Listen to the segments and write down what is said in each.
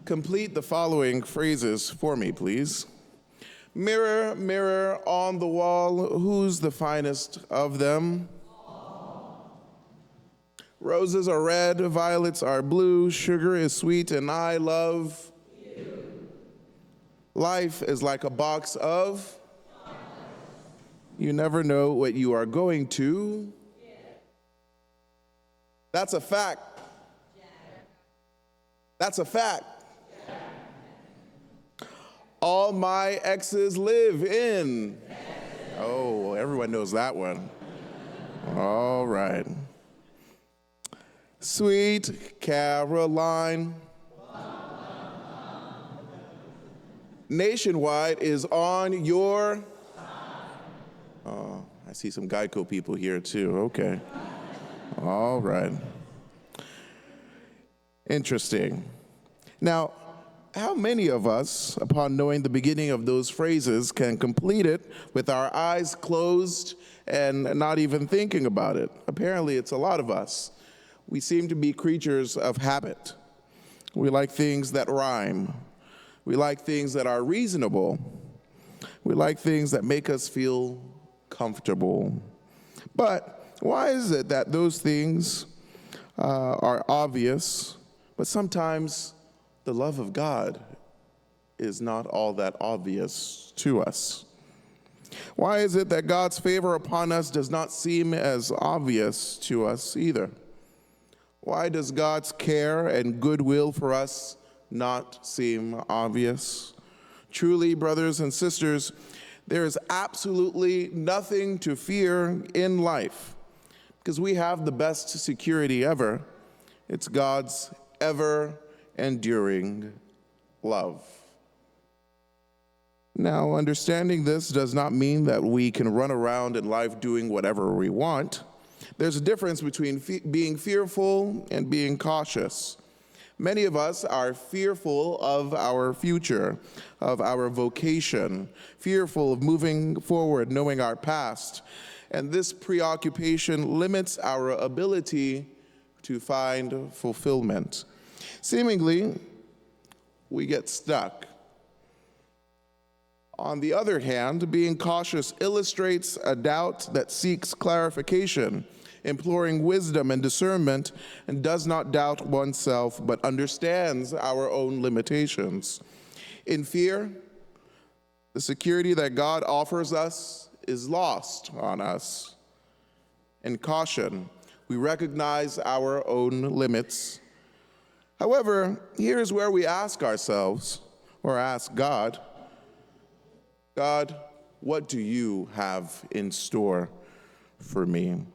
Complete the following phrases for me, please. Mirror, mirror on the wall, who's the finest of them? Roses are red, violets are blue, sugar is sweet, and I love you. Life is like a box of you never know what you are going to. That's a fact. That's a fact. All my exes live in. Oh, everyone knows that one. All right. Sweet Caroline. Nationwide is on your. Oh, I see some Geico people here too. Okay. All right. Interesting. Now, how many of us, upon knowing the beginning of those phrases, can complete it with our eyes closed and not even thinking about it? Apparently, it's a lot of us. We seem to be creatures of habit. We like things that rhyme. We like things that are reasonable. We like things that make us feel comfortable. But why is it that those things are obvious, but sometimes the love of God is not all that obvious to us? Why is it that God's favor upon us does not seem as obvious to us either? Why does God's care and goodwill for us not seem obvious? Truly, brothers and sisters, there is absolutely nothing to fear in life because we have the best security ever. It's God's ever-enduring love. Now, understanding this does not mean that we can run around in life doing whatever we want. There's a difference between being fearful and being cautious. Many of us are fearful of our future, of our vocation, fearful of moving forward, knowing our past. And this preoccupation limits our ability to find fulfillment. Seemingly, we get stuck. On the other hand, being cautious illustrates a doubt that seeks clarification, imploring wisdom and discernment, and does not doubt oneself, but understands our own limitations. In fear, the security that God offers us is lost on us. In caution, we recognize our own limits. However, here's where we ask ourselves, or ask God, God, what do you have in store for me?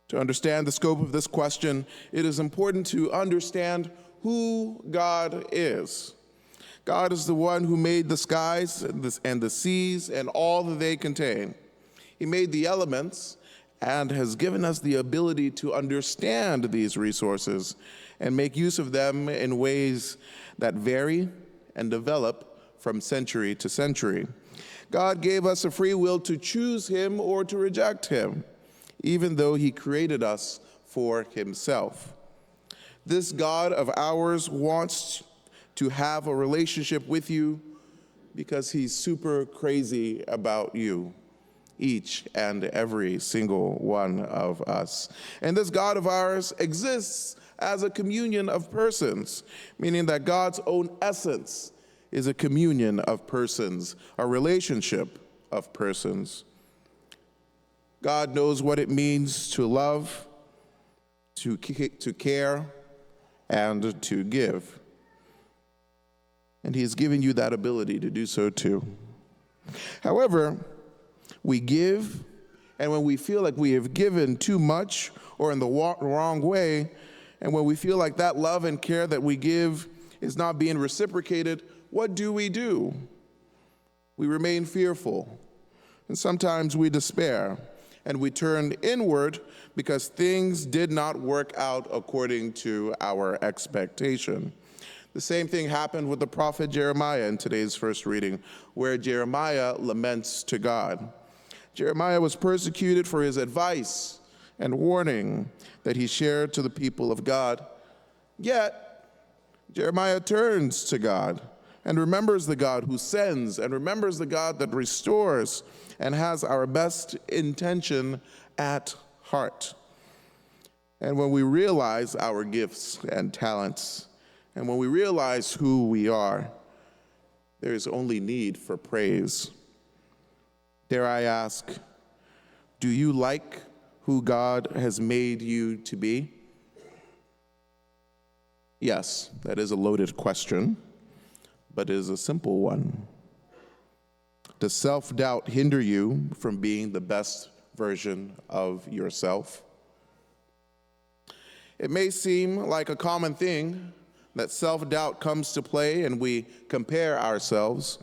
To understand the scope of this question, it is important to understand who God is. God is the one who made the skies and the seas and all that they contain. He made the elements and has given us the ability to understand these resources and make use of them in ways that vary and develop from century to century. God gave us a free will to choose him or to reject him, even though he created us for himself. This God of ours wants to have a relationship with you because he's super crazy about you, each and every single one of us. And this God of ours exists as a communion of persons, meaning that God's own essence is a communion of persons, a relationship of persons. God knows what it means to love, to care, and to give. And he has given you that ability to do so too. However, we give, and when we feel like we have given too much or in the wrong way, and when we feel like that love and care that we give is not being reciprocated, what do? We remain fearful, and sometimes we despair, and we turn inward because things did not work out according to our expectation. The same thing happened with the prophet Jeremiah in today's first reading, where Jeremiah laments to God. Jeremiah was persecuted for his advice and warning that he shared to the people of God. Yet, Jeremiah turns to God and remembers the God who sends and remembers the God that restores and has our best intention at heart. And when we realize our gifts and talents, and when we realize who we are, there is only need for praise. Dare I ask, do you like who God has made you to be? Yes, that is a loaded question, but it is a simple one. Does self-doubt hinder you from being the best version of yourself? It may seem like a common thing that self-doubt comes to play and we compare ourselves,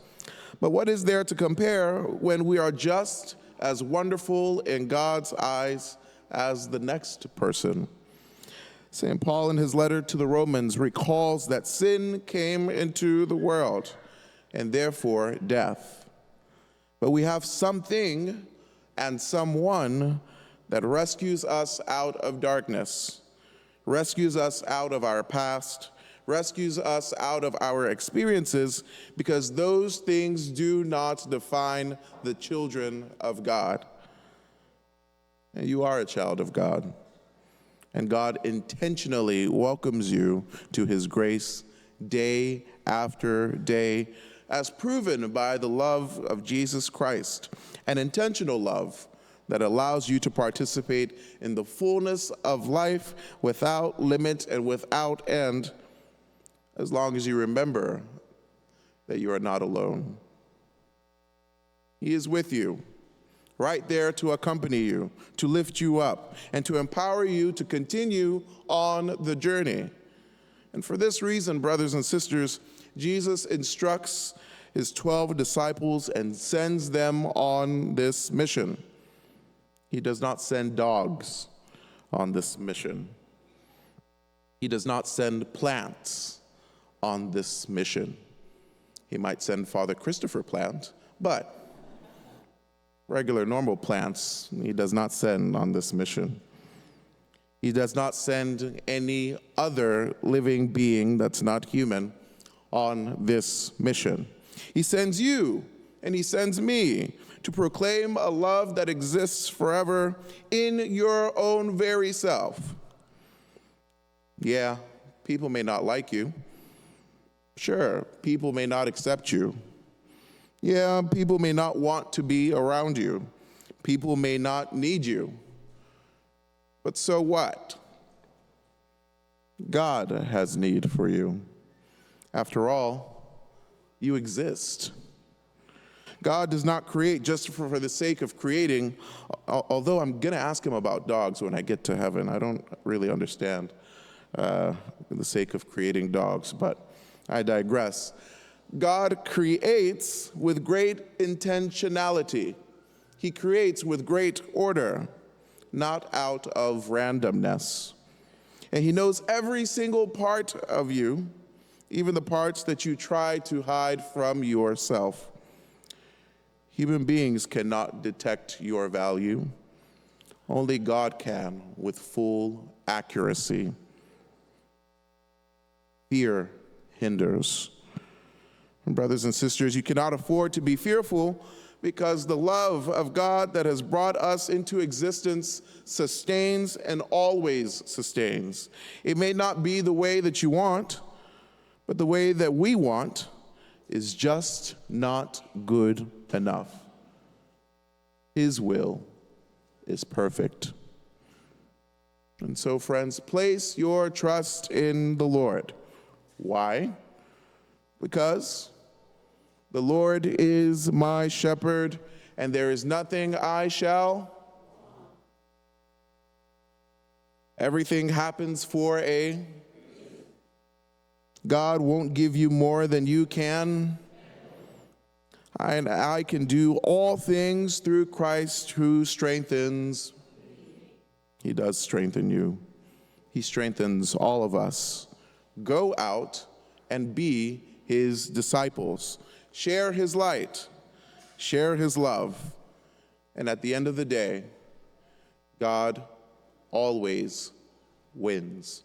but what is there to compare when we are just as wonderful in God's eyes as the next person? St. Paul, in his letter to the Romans, recalls that sin came into the world and therefore death. But we have something and someone that rescues us out of darkness, rescues us out of our past, rescues us out of our experiences, because those things do not define the children of God. And you are a child of God. And God intentionally welcomes you to his grace day after day, as proven by the love of Jesus Christ, an intentional love that allows you to participate in the fullness of life without limit and without end, as long as you remember that you are not alone. He is with you, right there to accompany you, to lift you up, and to empower you to continue on the journey. And for this reason, brothers and sisters, Jesus instructs his 12 disciples and sends them on this mission. He does not send dogs on this mission. He does not send plants on this mission. He might send Father Christopher Plant, but regular, normal plants, he does not send on this mission. He does not send any other living being that's not human on this mission. He sends you and he sends me to proclaim a love that exists forever in your own very self. Yeah, people may not like you. Sure, people may not accept you. Yeah, people may not want to be around you. People may not need you. But so what? God has need for you. After all, you exist. God does not create just for the sake of creating, although I'm going to ask him about dogs when I get to heaven. I don't really understand the sake of creating dogs, but I digress. God creates with great intentionality. He creates with great order, not out of randomness. And he knows every single part of you, even the parts that you try to hide from yourself. Human beings cannot detect your value. Only God can with full accuracy. Fear hinders. And brothers and sisters, you cannot afford to be fearful, because the love of God that has brought us into existence sustains and always sustains. It may not be the way that you want, but the way that we want is just not good enough. His will is perfect. And so, friends, place your trust in the Lord. Why? Because the Lord is my shepherd, and there is nothing I shall. Everything happens for a. God won't give you more than you can. And I can do all things through Christ who strengthens. He does strengthen you. He strengthens all of us. Go out and be his disciples. Share his light. Share his love. And at the end of the day, God always wins.